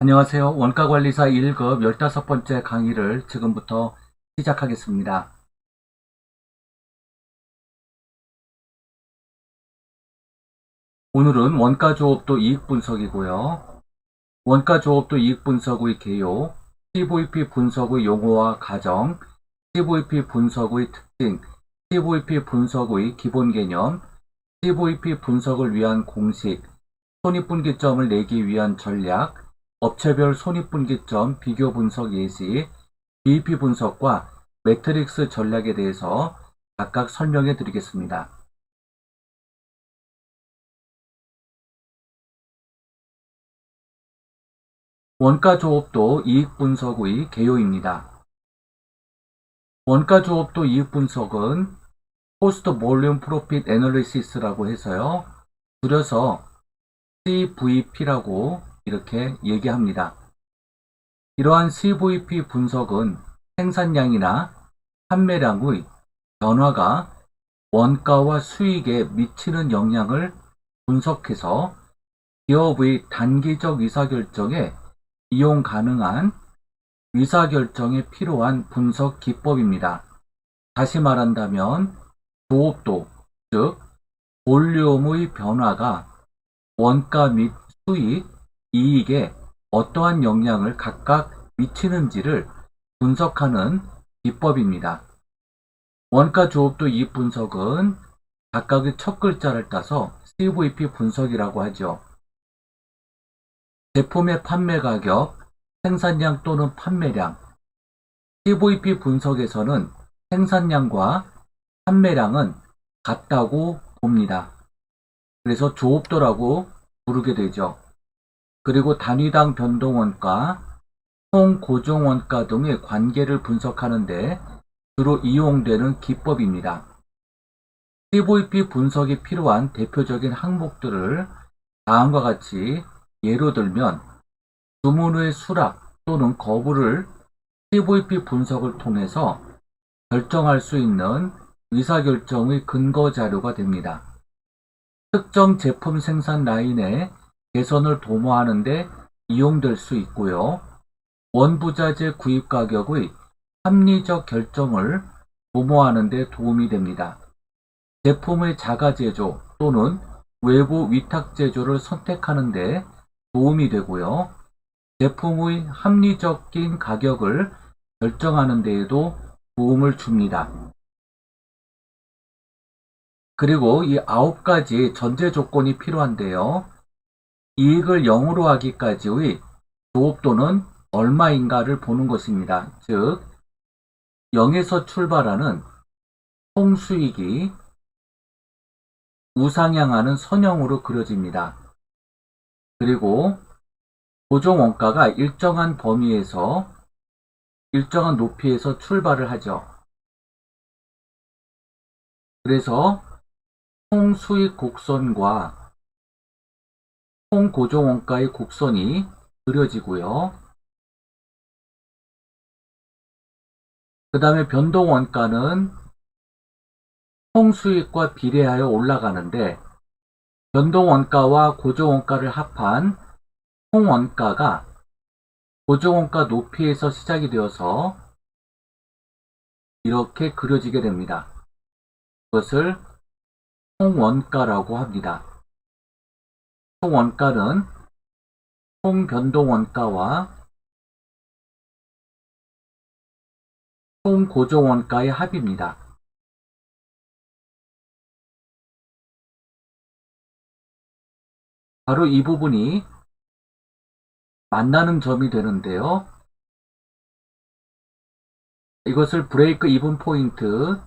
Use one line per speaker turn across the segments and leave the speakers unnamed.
안녕하세요. 원가관리사 1급 15번째 강의를 지금부터 시작하겠습니다. 오늘은 원가조업도 이익분석이고요. 원가조업도 이익분석의 개요, CVP 분석의 용어와 가정, CVP 분석의 특징, CVP 분석의 기본 개념, CVP 분석을 위한 공식, 손익분기점을 내기 위한 전략, 업체별 손익분기점 비교 분석 예시, BEP 분석과 매트릭스 전략에 대해서 각각 설명해 드리겠습니다. 원가조업도 이익분석의 개요입니다. 원가조업도 이익분석은 Cost Volume Profit Analysis라고 해서요, 줄여서 CVP라고 이렇게 얘기합니다. 이러한 CVP 분석은 생산량이나 판매량의 변화가 원가와 수익에 미치는 영향을 분석해서 기업의 단기적 의사결정에 이용 가능한 의사결정에 필요한 분석 기법입니다. 다시 말한다면 조업도, 즉 볼륨의 변화가 원가 및 수익, 이익에 어떠한 영향을 각각 미치는지를 분석하는 기법입니다. 원가 조업도 이익 분석은 각각의 첫 글자를 따서 CVP 분석이라고 하죠. 제품의 판매 가격, 생산량 또는 판매량. CVP 분석에서는 생산량과 판매량은 같다고 봅니다. 그래서 조업도라고 부르게 되죠. 그리고 단위당 변동원가, 총고정원가 등의 관계를 분석하는데 주로 이용되는 기법입니다. CVP 분석이 필요한 대표적인 항목들을 다음과 같이 예로 들면 주문의 수락 또는 거부를 CVP 분석을 통해서 결정할 수 있는 의사결정의 근거 자료가 됩니다. 특정 제품 생산 라인의 개선을 도모하는 데 이용될 수 있고요. 원부자재 구입 가격의 합리적 결정을 도모하는 데 도움이 됩니다. 제품의 자가제조 또는 외부 위탁제조를 선택하는 데 도움이 되고요. 제품의 합리적인 가격을 결정하는 데에도 도움을 줍니다. 그리고 이 9가지 전제 조건이 필요한데요. 이익을 0으로 하기까지의 조업도는 얼마인가를 보는 것입니다. 즉 0에서 출발하는 총수익이 우상향하는 선형으로 그려집니다. 그리고 고정원가가 일정한 범위에서 일정한 높이에서 출발을 하죠. 그래서 총수익 곡선과 총고정원가의 곡선이 그려지고요. 그 다음에 변동원가는 총수익과 비례하여 올라가는데 변동원가와 고정원가를 합한 총원가가 고정원가 높이에서 시작이 되어서 이렇게 그려지게 됩니다. 그것을 총원가라고 합니다. 총원가는 총변동원가와 총고정원가의 합입니다. 바로 이 부분이 만나는 점이 되는데요. 이것을 브레이크 이븐 포인트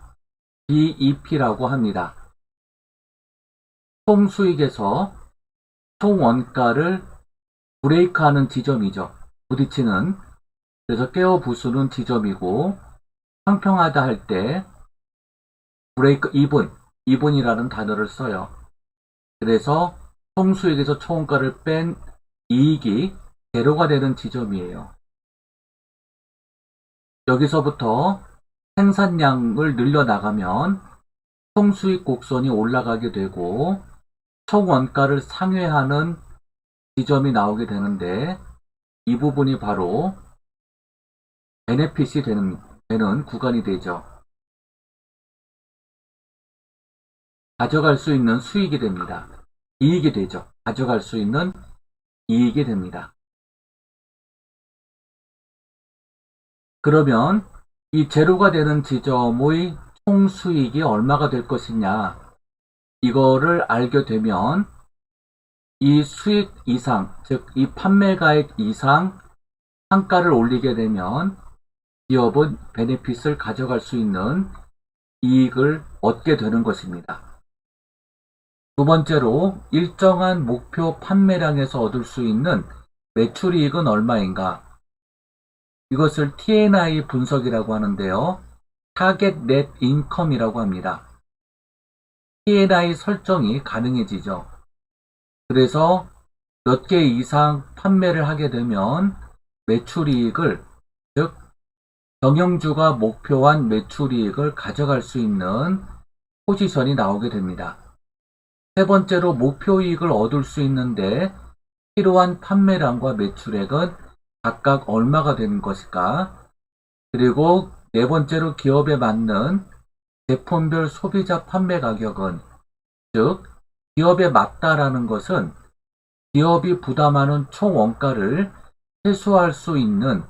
BEP라고 합니다. 총 수익에서 총 원가를 브레이크하는 지점이죠. 부딪히는, 그래서 깨어 부수는 지점이고, 평평하다 할 때 브레이크 이분이라는 단어를 써요. 그래서 총 수익에서 총 원가를 뺀 이익이 제로가 되는 지점이에요. 여기서부터 생산량을 늘려나가면 총 수익 곡선이 올라가게 되고 총 원가를 상회하는 지점이 나오게 되는데, 이 부분이 바로 베네핏이 되는 구간이 되죠. 가져갈 수 있는 수익이 됩니다. 이익이 되죠. 가져갈 수 있는 이익이 됩니다. 그러면 이 제로가 되는 지점의 총 수익이 얼마가 될 것이냐, 이거를 알게 되면 이 수익 이상, 즉 이 판매가액 이상 단가를 올리게 되면 기업은 베네핏을 가져갈 수 있는 이익을 얻게 되는 것입니다. 두 번째로, 일정한 목표 판매량에서 얻을 수 있는 매출이익은 얼마인가? 이것을 T&I 분석이라고 하는데요. 타겟 넷 인컴이라고 합니다. T&I 설정이 가능해지죠. 그래서 몇 개 이상 판매를 하게 되면 매출이익을, 즉 경영주가 목표한 매출이익을 가져갈 수 있는 포지션이 나오게 됩니다. 세 번째로, 목표이익을 얻을 수 있는데 필요한 판매량과 매출액은 각각 얼마가 되는 것일까? 그리고 네 번째로, 기업에 맞는 제품별 소비자 판매 가격은, 즉 기업에 맞다라는 것은 기업이 부담하는 총 원가를 해소할 수 있는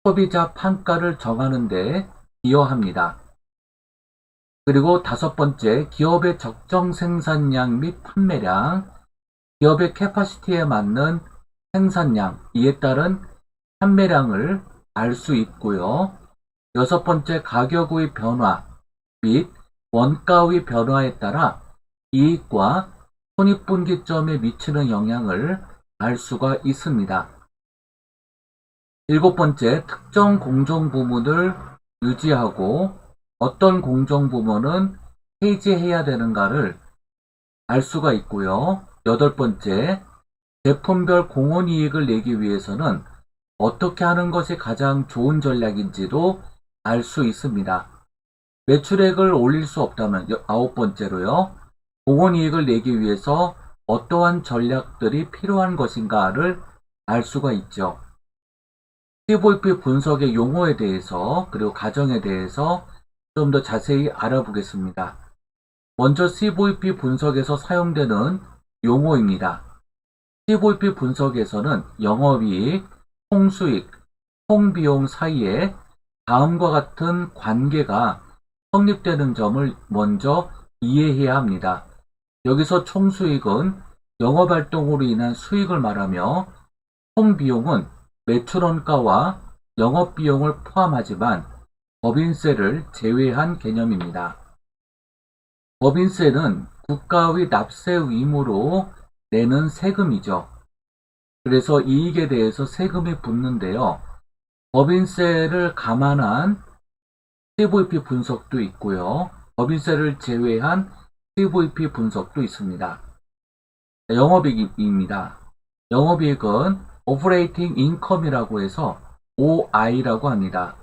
소비자 판가를 정하는 데 기여합니다. 그리고 다섯 번째, 기업의 적정 생산량 및 판매량, 기업의 캐파시티에 맞는 생산량, 이에 따른 판매량을 알 수 있고요. 여섯 번째, 가격의 변화 및 원가의 변화에 따라 이익과 손익분기점에 미치는 영향을 알 수가 있습니다. 일곱 번째, 특정 공정부문을 유지하고 어떤 공정부문은 해지해야 되는가를 알 수가 있고요. 여덟 번째, 제품별 공헌이익을 내기 위해서는 어떻게 하는 것이 가장 좋은 전략인지도 알 수 있습니다. 매출액을 올릴 수 없다면, 아홉 번째로요, 공헌이익을 내기 위해서 어떠한 전략들이 필요한 것인가를 알 수가 있죠. CVP 분석의 용어에 대해서, 그리고 과정에 대해서 좀 더 자세히 알아보겠습니다. 먼저 CVP 분석에서 사용되는 용어입니다. CVP 분석에서는 영업이익, 총수익, 총비용 사이에 다음과 같은 관계가 성립되는 점을 먼저 이해해야 합니다. 여기서 총수익은 영업활동으로 인한 수익을 말하며, 총비용은 매출원가와 영업비용을 포함하지만 법인세를 제외한 개념입니다. 법인세는 국가의 납세 의무로 내는 세금이죠. 그래서 이익에 대해서 세금이 붙는데요. 법인세를 감안한 CVP 분석도 있고요. 법인세를 제외한 CVP 분석도 있습니다. 영업이익입니다. 영업이익은 Operating Income이라고 해서 OI라고 합니다.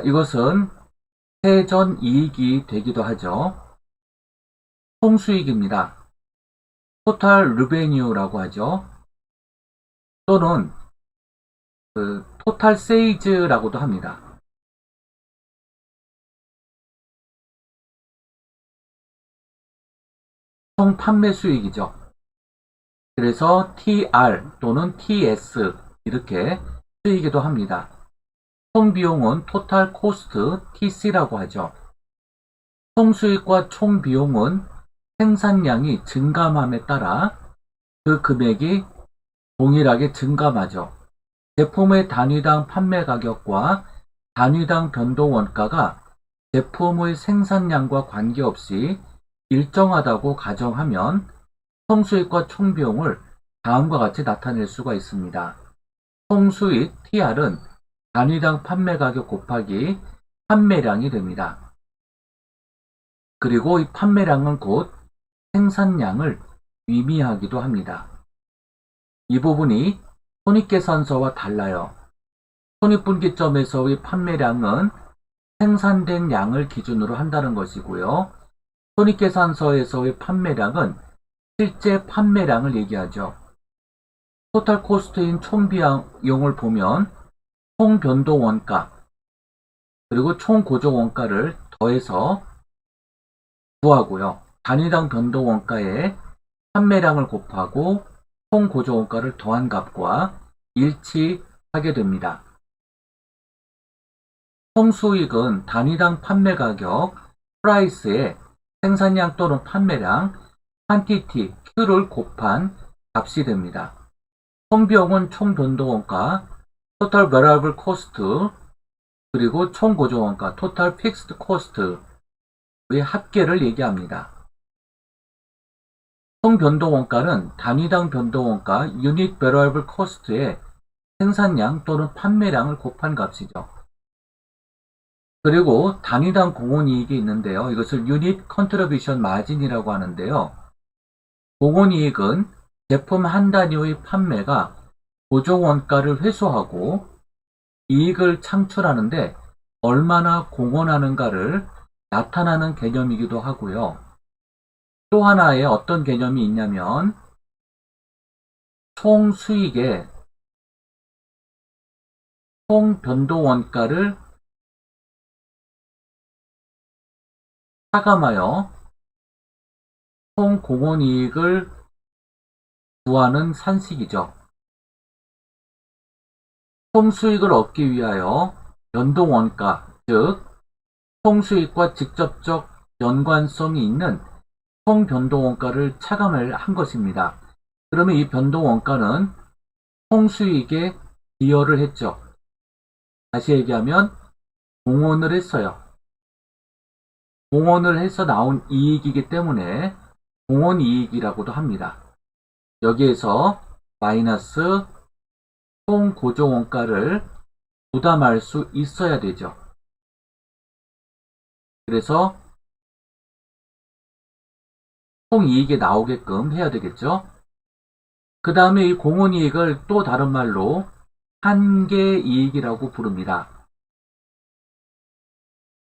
이것은 세전 이익이 되기도 하죠. 총수익입니다. Total Revenue라고 하죠. 또는 Total Sales라고도 합니다. 총 판매 수익이죠. 그래서 TR 또는 TS 이렇게 쓰이기도 합니다. 총 비용은 Total Cost TC라고 하죠. 총 수익과 총 비용은 생산량이 증감함에 따라 그 금액이 동일하게 증감하죠. 제품의 단위당 판매 가격과 단위당 변동 원가가 제품의 생산량과 관계없이 일정하다고 가정하면 총수익과 총비용을 다음과 같이 나타낼 수가 있습니다. 총수익 TR은 단위당 판매 가격 곱하기 판매량이 됩니다. 그리고 이 판매량은 곧 생산량을 의미하기도 합니다. 이 부분이 손익계산서와 달라요. 손익분기점에서의 판매량은 생산된 양을 기준으로 한다는 것이고요. 손익계산서에서의 판매량은 실제 판매량을 얘기하죠. 토탈 코스트인 총비용을 보면 총 변동 원가 그리고 총 고정 원가를 더해서 구하고요. 단위당 변동 원가에 판매량을 곱하고 총 고정 원가를 더한 값과 일치하게 됩니다. 총수익은 단위당 판매 가격 프라이스에 생산량 또는 판매량 quantity Q를 곱한 값이 됩니다. 총비용은 총 변동 원가 total variable cost 그리고 총 고정 원가 total fixed cost의 합계를 얘기합니다. 총 변동 원가는 단위당 변동 원가 unit variable cost의 생산량 또는 판매량을 곱한 값이죠. 그리고 단위당 공원이익이 있는데요. 이것을 unit contribution margin이라고 하는데요. 공원이익은 제품 한 단위의 판매가 고정 원가를 회수하고 이익을 창출하는데 얼마나 공헌하는가를 나타나는 개념이기도 하고요. 또 하나의 어떤 개념이 있냐면 총 수익의 총 변동 원가를 차감하여 총 공헌이익을 구하는 산식이죠. 총 수익을 얻기 위하여 변동 원가, 즉 총 수익과 직접적 연관성이 있는 총 변동 원가를 차감을 한 것입니다. 그러면 이 변동 원가는 총 수익에 기여를 했죠. 다시 얘기하면 공헌을 했어요. 공헌을 해서 나온 이익이기 때문에 공헌이익이라고도 합니다. 여기에서 마이너스 총 고정 원가를 부담할 수 있어야 되죠. 그래서 총이익이 나오게끔 해야 되겠죠. 그 다음에 이 공헌이익을 또 다른 말로 한계이익이라고 부릅니다.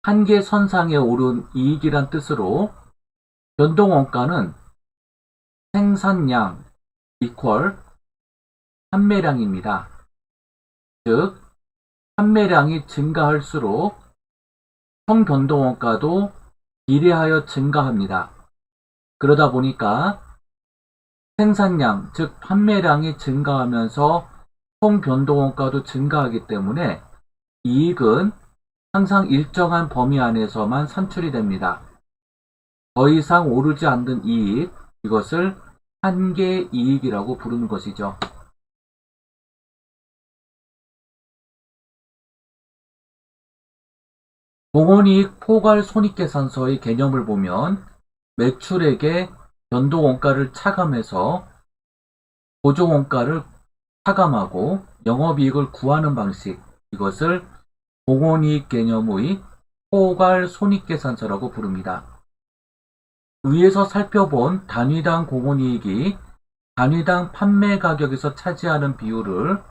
한계선상에 오른 이익이란 뜻으로 변동원가는 생산량 이퀄 판매량입니다. 즉 판매량이 증가할수록 총 변동원가도 비례하여 증가합니다. 그러다 보니까 생산량, 즉 판매량이 증가하면서 총 변동원가도 증가하기 때문에 이익은 항상 일정한 범위 안에서만 산출이 됩니다. 더 이상 오르지 않는 이익, 이것을 한계이익이라고 부르는 것이죠. 공헌이익 포괄 손익계산서의 개념을 보면 매출액의 변동원가를 차감해서 고정원가를 차감하고 영업이익을 구하는 방식, 이것을 공헌이익 개념의 포괄 손익계산서라고 부릅니다. 위에서 살펴본 단위당 공헌이익이 단위당 판매 가격에서 차지하는 비율을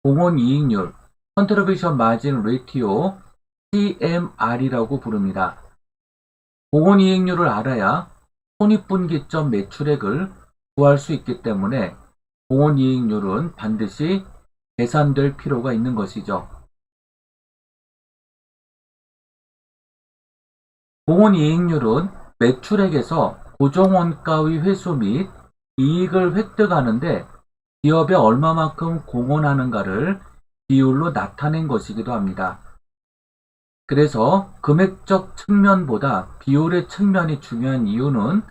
공헌이익률, Contribution Margin Ratio, CMR이라고 부릅니다. 공헌이익률을 알아야 손익분기점 매출액을 구할 수 있기 때문에 공헌이익률은 반드시 계산될 필요가 있는 것이죠. 공헌이익률은 매출액에서 고정원가의 회수 및 이익을 획득하는데 기업에 얼마만큼 공헌하는가를 비율로 나타낸 것이기도 합니다. 그래서 금액적 측면보다 비율의 측면이 중요한 이유는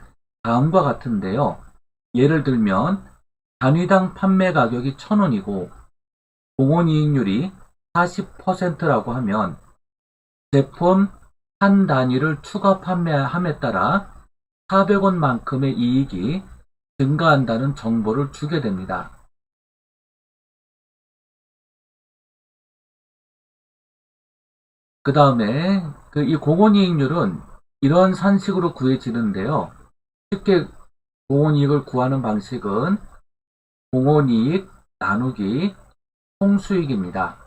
다음과 같은데요. 예를 들면 단위당 판매 가격이 1,000원이고 공헌이익률이 40%라고 하면 제품 한 단위를 추가 판매함에 따라 400원만큼의 이익이 증가한다는 정보를 주게 됩니다. 그 다음에 이 공원이익률은 이런 산식으로 구해지는데요. 쉽게 공원이익을 구하는 방식은 공원이익 나누기 총수익입니다.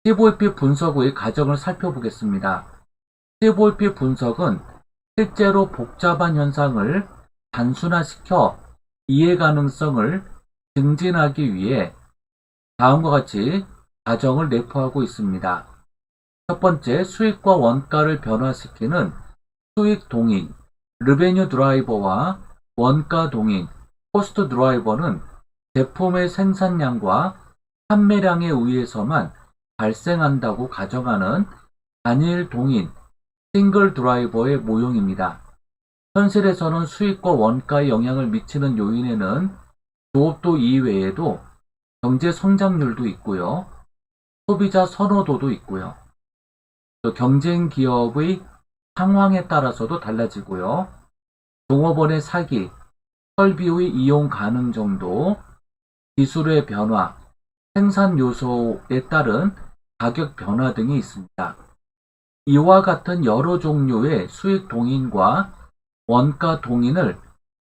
CVP 분석 후의 과정을 살펴보겠습니다. CVP 분석은 실제로 복잡한 현상을 단순화시켜 이해 가능성을 증진하기 위해 다음과 같이 과정을 내포하고 있습니다. 첫 번째, 수익과 원가를 변화시키는 수익 동인, revenue 드라이버와 원가 동인, 코스트 드라이버는 제품의 생산량과 판매량에 의해서만 발생한다고 가정하는 단일 동인, 싱글 드라이버의 모형입니다. 현실에서는 수익과 원가에 영향을 미치는 요인에는 조업도 이외에도 경제 성장률도 있고요. 소비자 선호도도 있고요. 또 경쟁 기업의 상황에 따라서도 달라지고요. 종업원의 사기, 설비의 이용 가능 정도, 기술의 변화, 생산 요소에 따른 가격 변화 등이 있습니다. 이와 같은 여러 종류의 수익 동인과 원가 동인을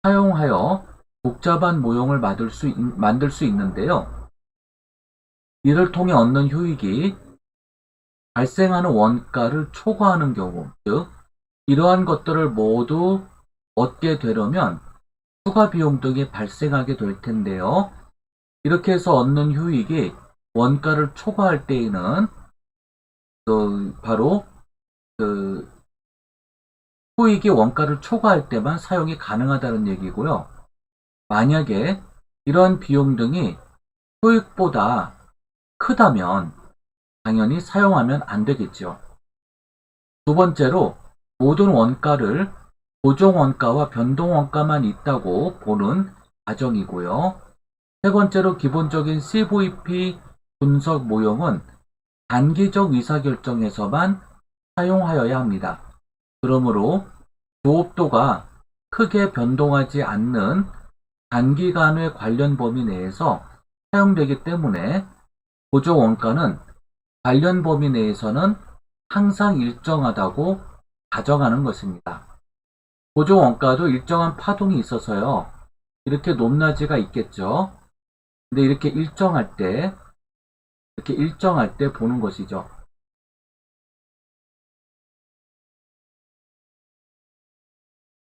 사용하여 복잡한 모형을 만들 수 있는데요. 이를 통해 얻는 효익이 발생하는 원가를 초과하는 경우, 즉 이러한 것들을 모두 얻게 되려면 추가 비용 등이 발생하게 될 텐데요. 이렇게 해서 얻는 효익이 원가를 초과할 때에는 바로 효익이 원가를 초과할 때만 사용이 가능하다는 얘기고요. 만약에 이러한 비용 등이 효익보다 크다면 당연히 사용하면 안 되겠죠. 두 번째로 모든 원가를 고정원가와 변동원가만 있다고 보는 가정이고요. 세 번째로 기본적인 CVP 분석 모형은 단기적 의사결정에서만 사용하여야 합니다. 그러므로 조업도가 크게 변동하지 않는 단기간의 관련 범위 내에서 사용되기 때문에 고정원가는 관련 범위 내에서는 항상 일정하다고 가정하는 것입니다. 고정원가도 일정한 파동이 있어서요. 이렇게 높낮이가 있겠죠. 근데 이렇게 일정할 때 보는 것이죠.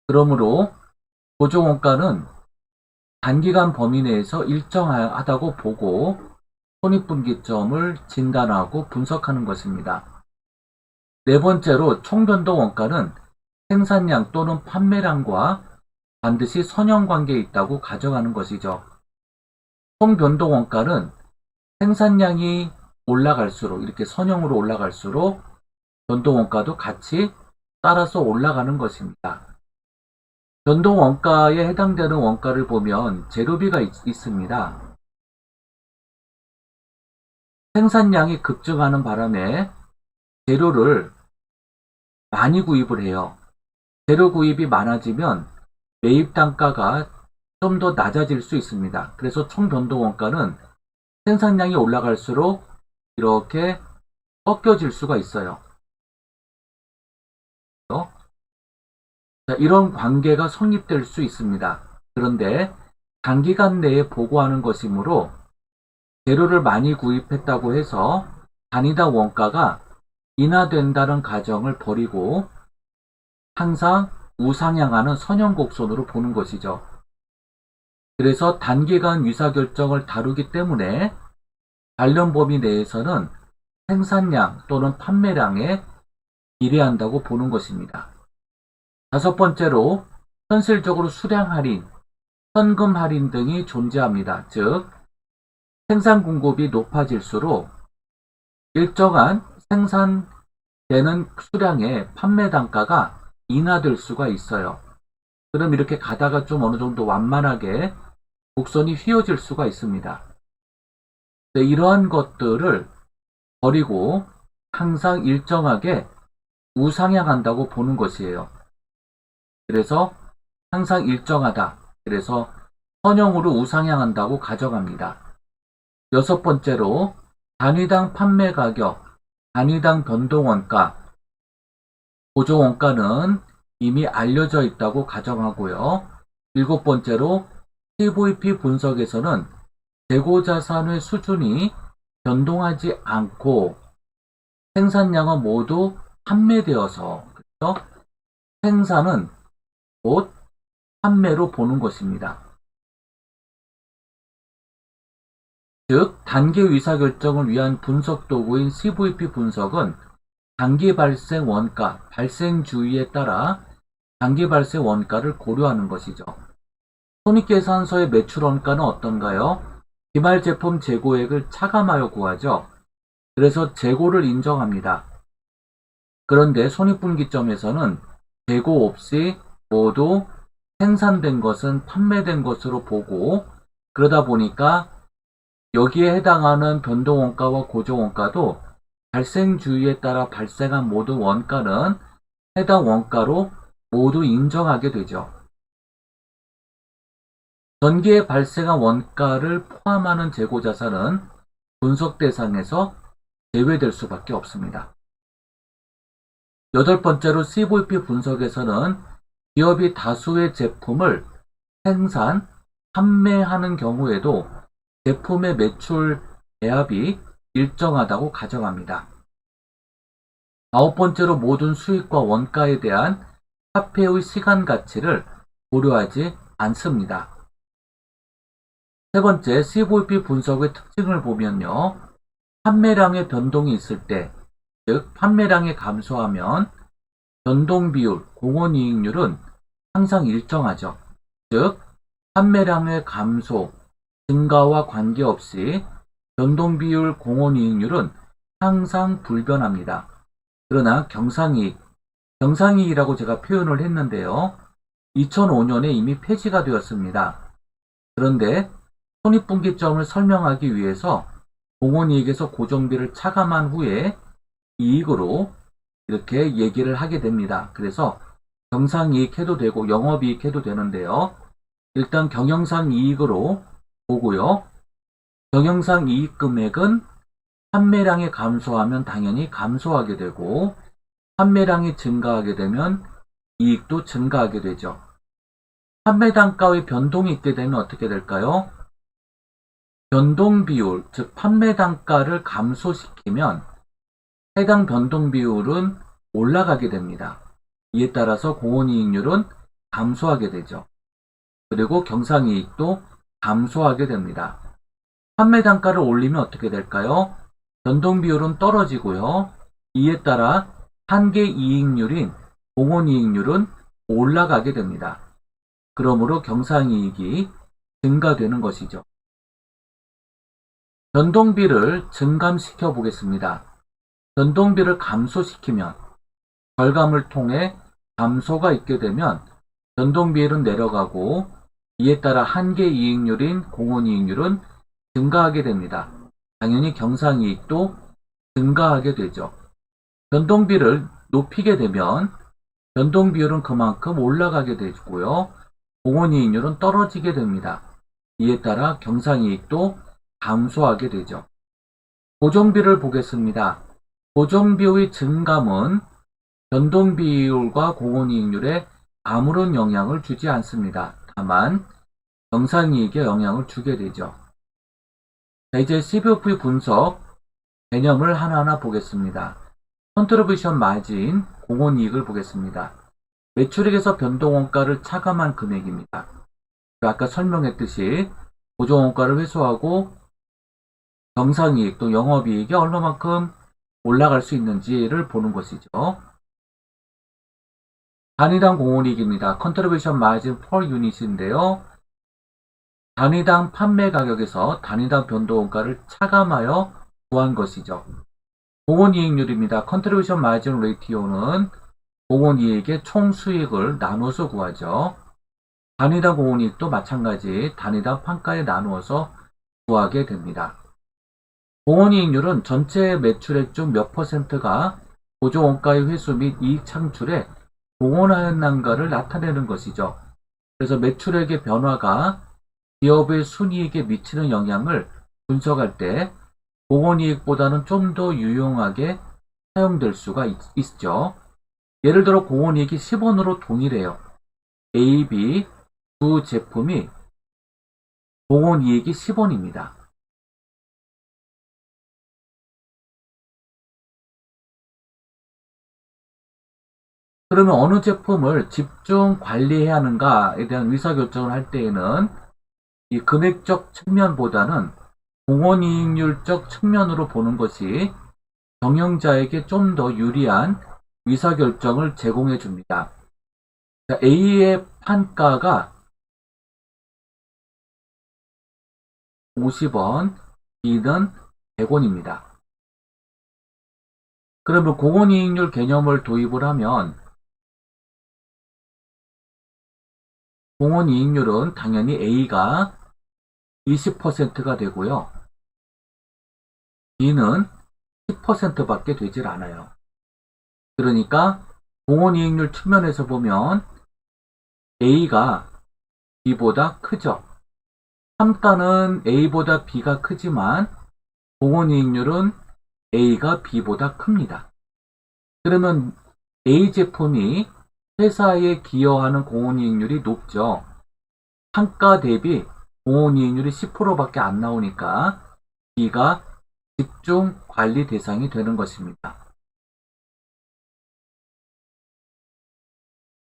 그러므로 고정원가는 단기간 범위 내에서 일정하다고 보고 손익분기점을 진단하고 분석하는 것입니다. 네 번째로 총변동 원가는 생산량 또는 판매량과 반드시 선형관계에 있다고 가정하는 것이죠. 총변동 원가는 생산량이 올라갈수록 이렇게 선형으로 올라갈수록 변동 원가도 같이 따라서 올라가는 것입니다. 변동 원가에 해당되는 원가를 보면 재료비가 있습니다. 생산량이 급증하는 바람에 재료를 많이 구입을 해요. 재료 구입이 많아지면 매입 단가가 좀 더 낮아질 수 있습니다. 그래서 총 변동 원가는 생산량이 올라갈수록 이렇게 꺾여질 수가 있어요. 이런 관계가 성립될 수 있습니다. 그런데 단기간 내에 보고하는 것이므로 재료를 많이 구입했다고 해서 단위당 원가가 인하된다는 가정을 버리고 항상 우상향하는 선형곡선으로 보는 것이죠. 그래서 단기간 의사결정을 다루기 때문에 관련 범위 내에서는 생산량 또는 판매량에 비례한다고 보는 것입니다. 다섯 번째로 현실적으로 수량 할인, 현금 할인 등이 존재합니다. 즉 생산 공급이 높아질수록 일정한 생산되는 수량의 판매 단가가 인하될 수가 있어요. 그럼 이렇게 가다가 좀 어느 정도 완만하게 곡선이 휘어질 수가 있습니다. 이러한 것들을 버리고 항상 일정하게 우상향한다고 보는 것이에요. 그래서 항상 일정하다. 그래서 선형으로 우상향한다고 가정합니다. 여섯 번째로 단위당 판매 가격, 단위당 변동원가, 보조원가는 이미 알려져 있다고 가정하고요. 일곱 번째로 CVP 분석에서는 재고자산의 수준이 변동하지 않고 생산량은 모두 판매되어서, 그래서 생산은 곧 판매로 보는 것입니다. 즉, 단기 의사결정을 위한 분석 도구인 CVP 분석은 단기 발생 원가, 발생 주의에 따라 단기 발생 원가를 고려하는 것이죠. 손익계산서의 매출 원가는 어떤가요? 기말 제품 재고액을 차감하여 구하죠. 그래서 재고를 인정합니다. 그런데 손익분기점에서는 재고 없이 모두 생산된 것은 판매된 것으로 보고, 그러다 보니까 여기에 해당하는 변동원가와 고정원가도 발생 주의에 따라 발생한 모든 원가는 해당 원가로 모두 인정하게 되죠. 전기에 발생한 원가를 포함하는 재고자산은 분석 대상에서 제외될 수밖에 없습니다. 여덟 번째로 CVP 분석에서는 기업이 다수의 제품을 생산, 판매하는 경우에도 제품의 매출 배합이 일정하다고 가정합니다. 아홉 번째로 모든 수익과 원가에 대한 화폐의 시간 가치를 고려하지 않습니다. 세 번째, CVP 분석의 특징을 보면요. 판매량의 변동이 있을 때, 즉 판매량이 감소하면 변동비율, 공헌이익률은 항상 일정하죠. 즉 판매량의 감소, 증가와 관계없이 변동비율, 공헌이익률은 항상 불변합니다. 그러나 경상이익이라고 제가 표현을 했는데요. 2005년에 이미 폐지가 되었습니다. 그런데 손익분기점을 설명하기 위해서 공헌이익에서 고정비를 차감한 후에 이익으로 이렇게 얘기를 하게 됩니다. 그래서 경상이익 해도 되고 영업이익 해도 되는데요. 일단 경영상 이익으로 보고요. 경영상 이익 금액은 판매량이 감소하면 당연히 감소하게 되고, 판매량이 증가하게 되면 이익도 증가하게 되죠. 판매 단가의 변동이 있게 되면 어떻게 될까요? 변동 비율, 즉 판매 단가를 감소시키면 해당 변동 비율은 올라가게 됩니다. 이에 따라서 공헌이익률은 감소하게 되죠. 그리고 경상이익도 감소하게 됩니다. 판매 단가를 올리면 어떻게 될까요? 변동 비율은 떨어지고요. 이에 따라 한계 이익률인 공헌이익률은 올라가게 됩니다. 그러므로 경상이익이 증가되는 것이죠. 변동비를 증감시켜 보겠습니다. 변동비를 감소시키면 절감을 통해 감소가 있게 되면 변동비율은 내려가고, 이에 따라 한계 이익률인 공헌이익률은 증가하게 됩니다. 당연히 경상이익도 증가하게 되죠. 변동비를 높이게 되면 변동비율은 그만큼 올라가게 되고요. 공헌이익률은 떨어지게 됩니다. 이에 따라 경상이익도 감소하게 되죠. 고정비를 보겠습니다. 고정비의 증감은 변동비율과 공헌이익률에 아무런 영향을 주지 않습니다. 다만 경상이익에 영향을 주게 되죠. 자, 이제 CVP 분석 개념을 하나하나 보겠습니다. 컨트리뷰션 마진, 공헌이익을 보겠습니다. 매출액에서 변동원가를 차감한 금액입니다. 아까 설명했듯이 보조원가를 회수하고 경상이익 또 영업이익이 얼마만큼 올라갈 수 있는지를 보는 것이죠. 단위당 공헌이익입니다. 컨트리뷰션 마진 per unit인데요. 단위당 판매 가격에서 단위당 변동원가를 차감하여 구한 것이죠. 공헌이익률입니다. 컨트리뷰션 마진 레이티오는 공헌이익의 총 수익을 나눠서 구하죠. 단위당 공헌이익도 마찬가지 단위당 판가에 나누어서 구하게 됩니다. 공헌이익률은 전체 매출액 중 몇 %가 보조원가의 회수 및 이익 창출에 공헌하였는가를 나타내는 것이죠. 그래서 매출액의 변화가 기업의 순이익에 미치는 영향을 분석할 때 공헌이익보다는 좀 더 유용하게 사용될 수가 있죠. 예를 들어 공헌이익이 10원으로 동일해요. A, B 두 제품이 공헌이익이 10원입니다. 그러면 어느 제품을 집중 관리해야 하는가에 대한 의사결정을 할 때에는 이 금액적 측면보다는 공헌이익률적 측면으로 보는 것이 경영자에게 좀 더 유리한 의사결정을 제공해 줍니다. A의 판가가 50원, B는 100원입니다. 그러면 공헌이익률 개념을 도입을 하면 공헌이익률은 당연히 A가 20%가 되고요. B는 10%밖에 되질 않아요. 그러니까 공헌이익률 측면에서 보면 A가 B보다 크죠. 판가는 A보다 B가 크지만 공헌이익률은 A가 B보다 큽니다. 그러면 A 제품이 회사에 기여하는 공헌이익률이 높죠. 판가 대비 공헌이익률이 10%밖에 안 나오니까 B가 집중 관리 대상이 되는 것입니다.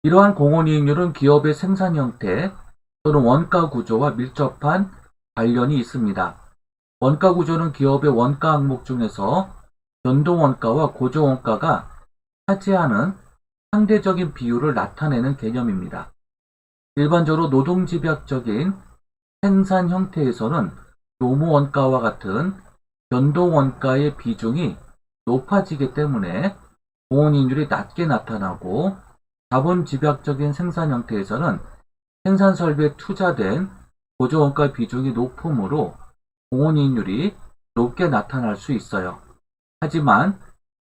이러한 공헌이익률은 기업의 생산 형태 또는 원가 구조와 밀접한 관련이 있습니다. 원가 구조는 기업의 원가 항목 중에서 변동원가와 고정원가가 차지하는 상대적인 비율을 나타내는 개념입니다. 일반적으로 노동집약적인 생산 형태에서는 노무원가와 같은 변동원가의 비중이 높아지기 때문에 공헌이익률이 낮게 나타나고 자본집약적인 생산 형태에서는 생산설비에 투자된 보조원가 비중이 높으므로 공헌이익률이 높게 나타날 수 있어요. 하지만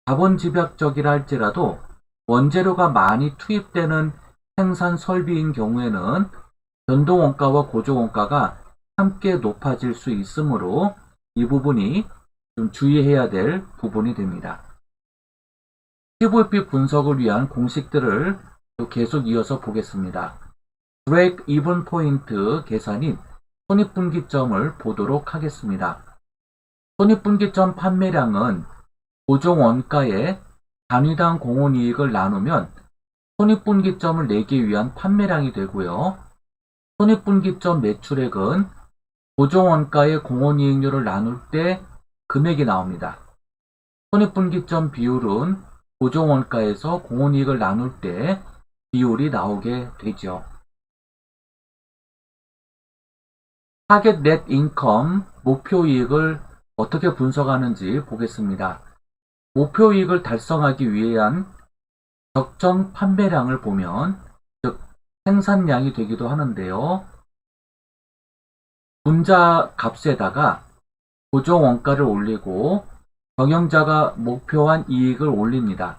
자본집약적이라 할지라도 원재료가 많이 투입되는 생산설비인 경우에는 변동원가와 고정원가가 함께 높아질 수 있으므로 이 부분이 좀 주의해야 될 부분이 됩니다. CVP 분석을 위한 공식들을 계속 이어서 보겠습니다. 브레이크 이븐 포인트 계산인 손익분기점을 보도록 하겠습니다. 손익분기점 판매량은 고정원가에 단위당 공헌이익을 나누면 손익분기점을 내기 위한 판매량이 되고요. 손익분기점 매출액은 고정원가의 공헌이익률을 나눌 때 금액이 나옵니다. 손익분기점 비율은 고정원가에서 공헌이익을 나눌 때 비율이 나오게 되죠. 타겟 넷 인컴, 목표이익을 어떻게 분석하는지 보겠습니다. 목표이익을 달성하기 위한 적정 판매량을 보면, 즉 생산량이 되기도 하는데요. 분자 값에다가 고정원가를 올리고 경영자가 목표한 이익을 올립니다.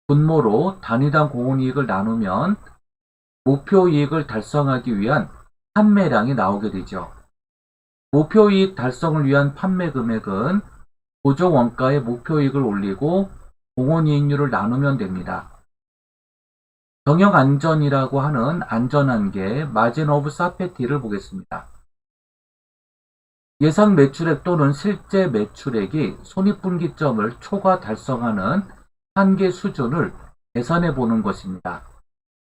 분모로 단위당 공헌이익을 나누면 목표이익을 달성하기 위한 판매량이 나오게 되죠. 목표이익 달성을 위한 판매 금액은 고정원가의 목표이익을 올리고 공헌이익률을 나누면 됩니다. 경영안전이라고 하는 안전한계, 마진 오브 사페티를 보겠습니다. 예상 매출액 또는 실제 매출액이 손익분기점을 초과 달성하는 한계 수준을 계산해 보는 것입니다.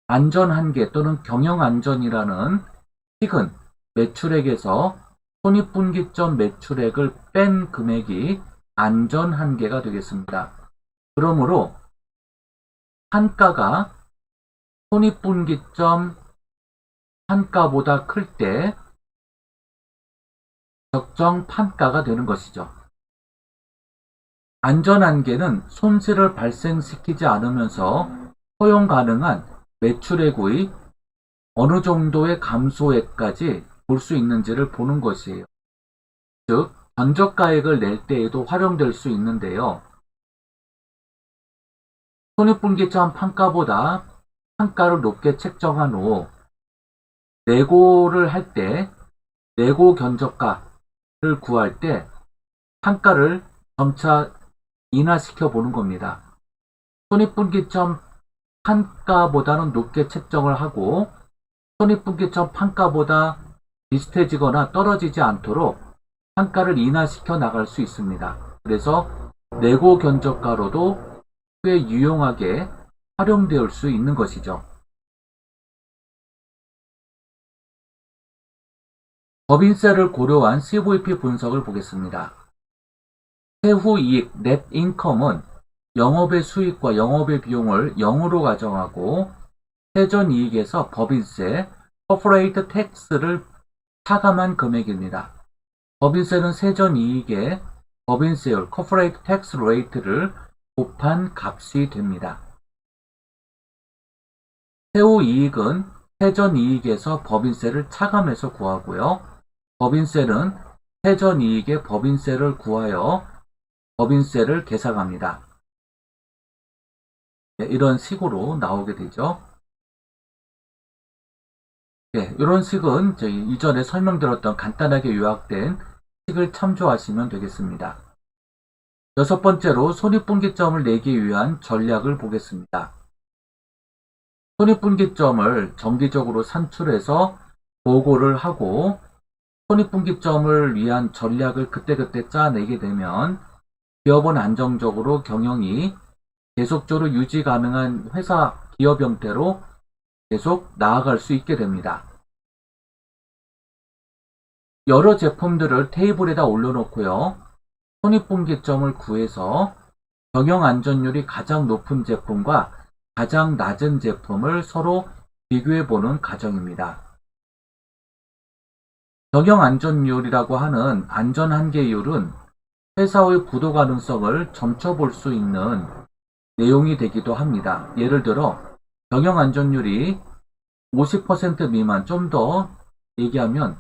안전한계 또는 경영안전이라는 식은 매출액에서 손익분기점 매출액을 뺀 금액이 안전한계가 되겠습니다. 그러므로 한가가 손익분기점 한가보다 클 때 적정 판가가 되는 것이죠. 안전한계는 손실을 발생시키지 않으면서 허용 가능한 매출액의 어느 정도의 감소액까지 볼 수 있는지를 보는 것이에요. 즉, 견적가액을 낼 때에도 활용될 수 있는데요. 손익분기점 판가보다 판가를 높게 책정한 후 내고를 할 때 내고 견적가를 구할 때 판가를 점차 인하시켜 보는 겁니다. 손익분기점 판가보다는 높게 책정을 하고 손익분기점 판가보다 비슷해지거나 떨어지지 않도록 판가를 인하시켜 나갈 수 있습니다. 그래서 내고 견적가로도 꽤 유용하게 활용될 수 있는 것이죠. 법인세를 고려한 CVP 분석을 보겠습니다. 세후 이익, net income은 영업의 수익과 영업의 비용을 0으로 가정하고 세전 이익에서 법인세, corporate tax를 차감한 금액입니다. 법인세는 세전 이익에 법인세율, corporate tax rate를 곱한 값이 됩니다. 세후 이익은 세전 이익에서 법인세를 차감해서 구하고요. 법인세는 세전 이익에 법인세를 구하여 법인세를 계산합니다. 네, 이런 식으로 나오게 되죠. 네, 이런 식은 저희 이전에 설명드렸던 간단하게 요약된 식을 참조하시면 되겠습니다. 여섯 번째로 손익분기점을 내기 위한 전략을 보겠습니다. 손익분기점을 정기적으로 산출해서 보고를 하고 손익분기점을 위한 전략을 그때그때 짜내게 되면 기업은 안정적으로 경영이 계속적으로 유지 가능한 회사 기업 형태로 계속 나아갈 수 있게 됩니다. 여러 제품들을 테이블에다 올려놓고요. 손익분기점을 구해서 경영 안전율이 가장 높은 제품과 가장 낮은 제품을 서로 비교해보는 과정입니다. 경영 안전율이라고 하는 안전한계율은 회사의 부도 가능성을 점쳐볼 수 있는 내용이 되기도 합니다. 예를 들어 경영 안전율이 50% 미만, 좀 더 얘기하면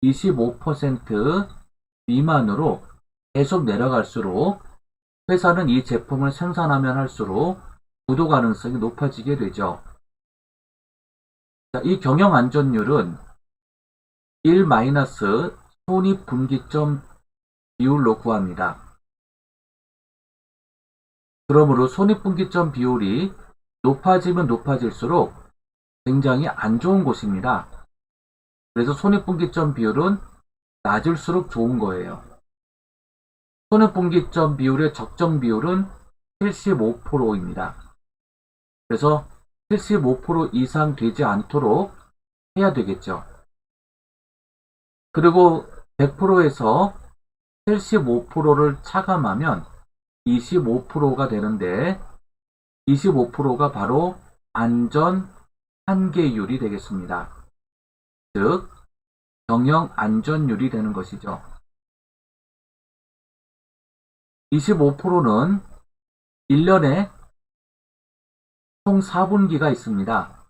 25% 미만으로 계속 내려갈수록 회사는 이 제품을 생산하면 할수록 부도 가능성이 높아지게 되죠. 이 경영 안전율은 1- 손익분기점 비율로 구합니다. 그러므로 손익분기점 비율이 높아지면 높아질수록 굉장히 안 좋은 곳입니다. 그래서 손익분기점 비율은 낮을수록 좋은 거예요. 손익분기점 비율의 적정 비율은 75%입니다. 그래서 75% 이상 되지 않도록 해야 되겠죠. 그리고 100%에서 75%를 차감하면 25%가 되는데 25%가 바로 안전 한계율이 되겠습니다. 즉 경영 안전율이 되는 것이죠. 25%는 1년에 총 4분기가 있습니다.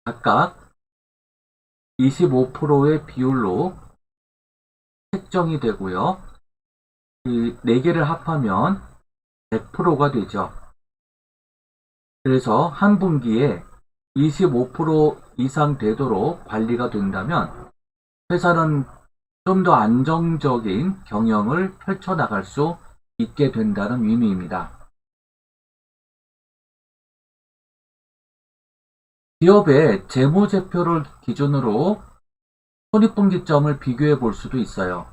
각각 25%의 비율로 책정이 되고요. 이 4개를 합하면 100%가 되죠. 그래서 한 분기에 25% 이상 되도록 관리가 된다면 회사는 좀 더 안정적인 경영을 펼쳐나갈 수 있게 된다는 의미입니다. 기업의 재무제표를 기준으로 손익분기점을 비교해 볼 수도 있어요.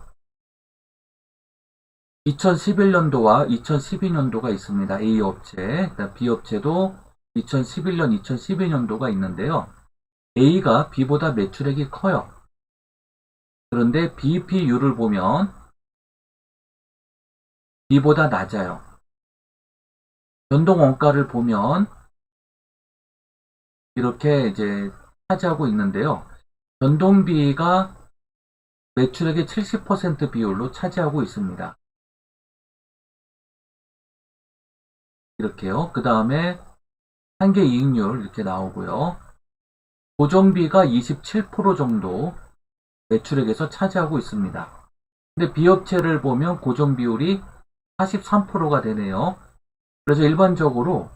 2011년도와 2012년도가 있습니다. A업체, B업체도 2011년, 2012년도가 있는데요. A가 B보다 매출액이 커요. 그런데 BP율을 보면 B보다 낮아요. 변동원가를 보면 이렇게 이제 차지하고 있는데요. 변동비가 매출액의 70% 비율로 차지하고 있습니다. 이렇게요. 그 다음에 한계이익률 이렇게 나오고요. 고정비가 27% 정도 매출액에서 차지하고 있습니다. 근데 B업체를 보면 고정 비율이 43%가 되네요. 그래서 일반적으로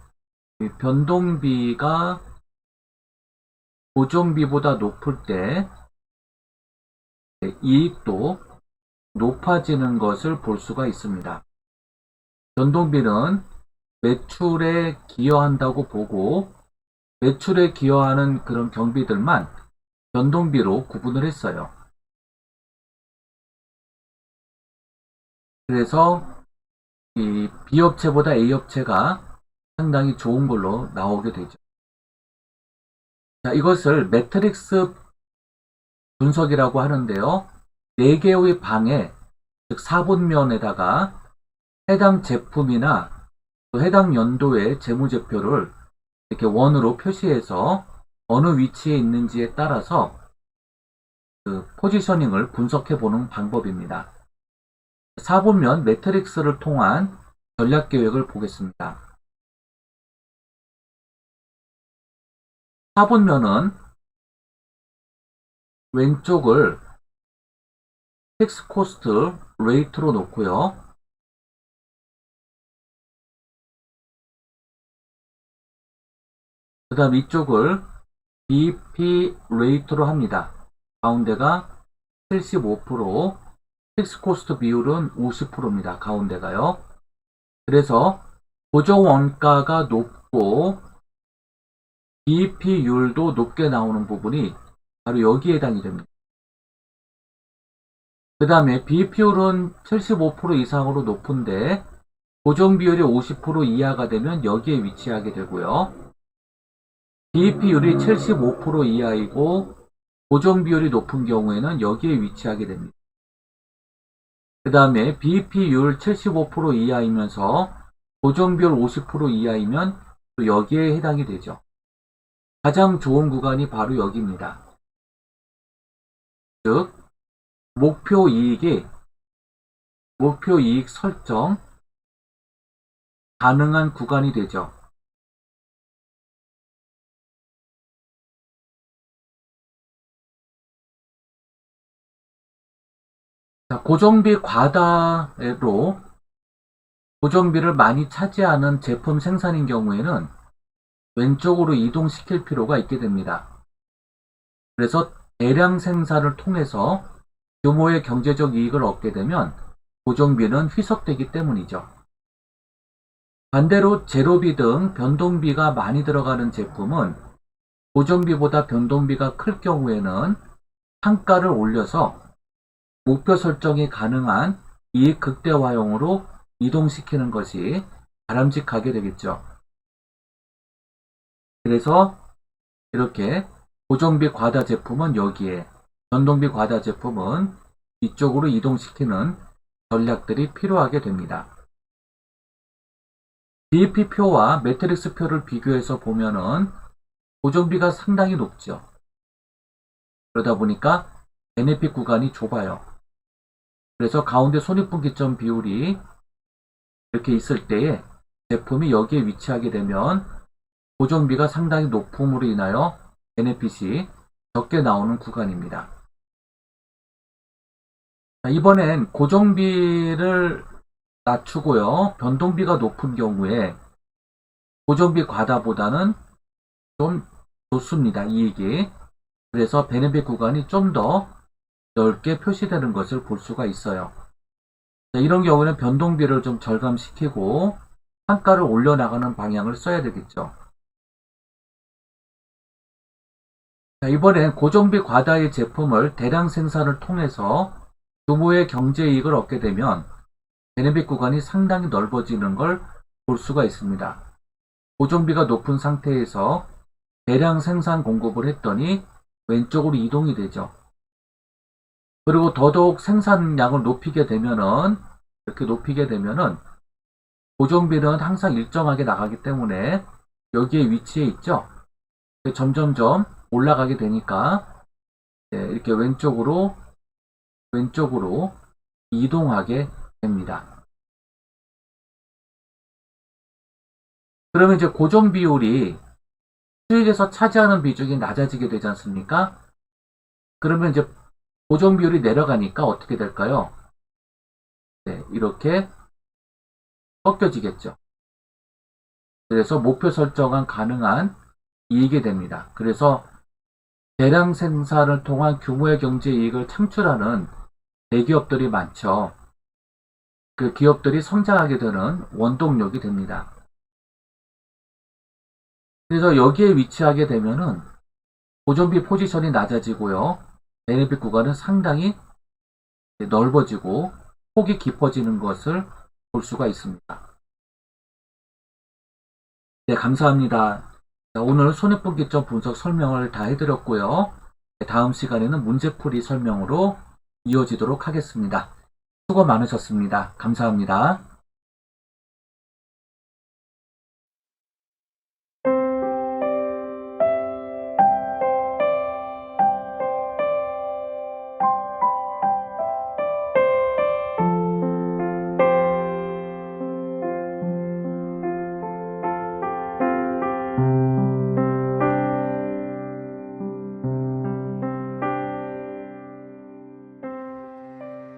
변동비가 고정비보다 높을 때 이익도 높아지는 것을 볼 수가 있습니다. 변동비는 매출에 기여한다고 보고 매출에 기여하는 그런 경비들만 변동비로 구분을 했어요. 그래서 이 B업체보다 A업체가 상당히 좋은 걸로 나오게 되죠. 자, 이것을 매트릭스 분석이라고 하는데요. 4개의 방에, 즉 4분면에다가 해당 제품이나 또 해당 연도의 재무제표를 이렇게 원으로 표시해서 어느 위치에 있는지에 따라서 그 포지셔닝을 분석해 보는 방법입니다. 4분면 매트릭스를 통한 전략 계획을 보겠습니다. 4분면은 왼쪽을 픽스 코스트 레이트로 놓고요. 그 다음 이쪽을 BP 레이트로 합니다. 가운데가 75%, 픽스 코스트 비율은 50%입니다. 가운데가요. 그래서 고정 원가가 높고 BP율도 높게 나오는 부분이 바로 여기에 해당이 됩니다. 그 다음에 BP율은 75% 이상으로 높은데 고정 비율이 50% 이하가 되면 여기에 위치하게 되고요. BP율이 75% 이하이고 고정 비율이 높은 경우에는 여기에 위치하게 됩니다. 그 다음에 BP율 75% 이하이면서 고정 비율 50% 이하이면 또 여기에 해당이 되죠. 가장 좋은 구간이 바로 여기입니다. 즉 목표 이익 설정 가능한 구간이 되죠. 자, 고정비 과다로 고정비를 많이 차지하는 제품 생산인 경우에는 왼쪽으로 이동시킬 필요가 있게 됩니다. 그래서 대량 생산을 통해서 규모의 경제적 이익을 얻게 되면 고정비는 희석되기 때문이죠. 반대로 제로비 등 변동비가 많이 들어가는 제품은 고정비보다 변동비가 클 경우에는単가를 올려서 목표 설정이 가능한 이익 극대화용으로 이동시키는 것이 바람직하게 되겠죠. 그래서 이렇게 고정비 과다 제품은 여기에, 변동비 과다 제품은 이쪽으로 이동시키는 전략들이 필요하게 됩니다. BEP표와 매트릭스표를 비교해서 보면은 고정비가 상당히 높죠. 그러다 보니까 베네핏 구간이 좁아요. 그래서 가운데 손익분기점 비율이 이렇게 있을 때에 제품이 여기에 위치하게 되면 고정비가 상당히 높음으로 인하여 베네핏이 적게 나오는 구간입니다. 이번엔 고정비를 낮추고요. 변동비가 높은 경우에 고정비 과다보다는 좀 좋습니다. 이익이. 그래서 베네핏 구간이 좀 더 넓게 표시되는 것을 볼 수가 있어요. 자, 이런 경우는 변동비를 좀 절감시키고 단가를 올려나가는 방향을 써야 되겠죠. 자, 이번엔 고정비 과다의 제품을 대량 생산을 통해서 규모의 경제이익을 얻게 되면 베네핏 구간이 상당히 넓어지는 걸 볼 수가 있습니다. 고정비가 높은 상태에서 대량 생산 공급을 했더니 왼쪽으로 이동이 되죠. 그리고 더더욱 생산량을 높이게 되면은, 이렇게 높이게 되면은 고정비는 항상 일정하게 나가기 때문에 여기에 위치해 있죠. 점점점 올라가게 되니까 이렇게 왼쪽으로 이동하게 됩니다. 그러면 이제 고정 비율이 수익에서 차지하는 비중이 낮아지게 되지 않습니까? 그러면 이제 보정 비율이 내려가니까 어떻게 될까요? 네, 이렇게 꺾여지겠죠. 그래서 목표 설정한 가능한 이익이 됩니다. 그래서 대량 생산을 통한 규모의 경제 이익을 창출하는 대기업들이 많죠. 그 기업들이 성장하게 되는 원동력이 됩니다. 그래서 여기에 위치하게 되면은 보존비 포지션이 낮아지고요. 베네핏 구간은 상당히 넓어지고 폭이 깊어지는 것을 볼 수가 있습니다. 네, 감사합니다. 오늘 손해보기점 분석 설명을 다 해드렸고요. 다음 시간에는 문제풀이 설명으로 이어지도록 하겠습니다. 수고 많으셨습니다. 감사합니다.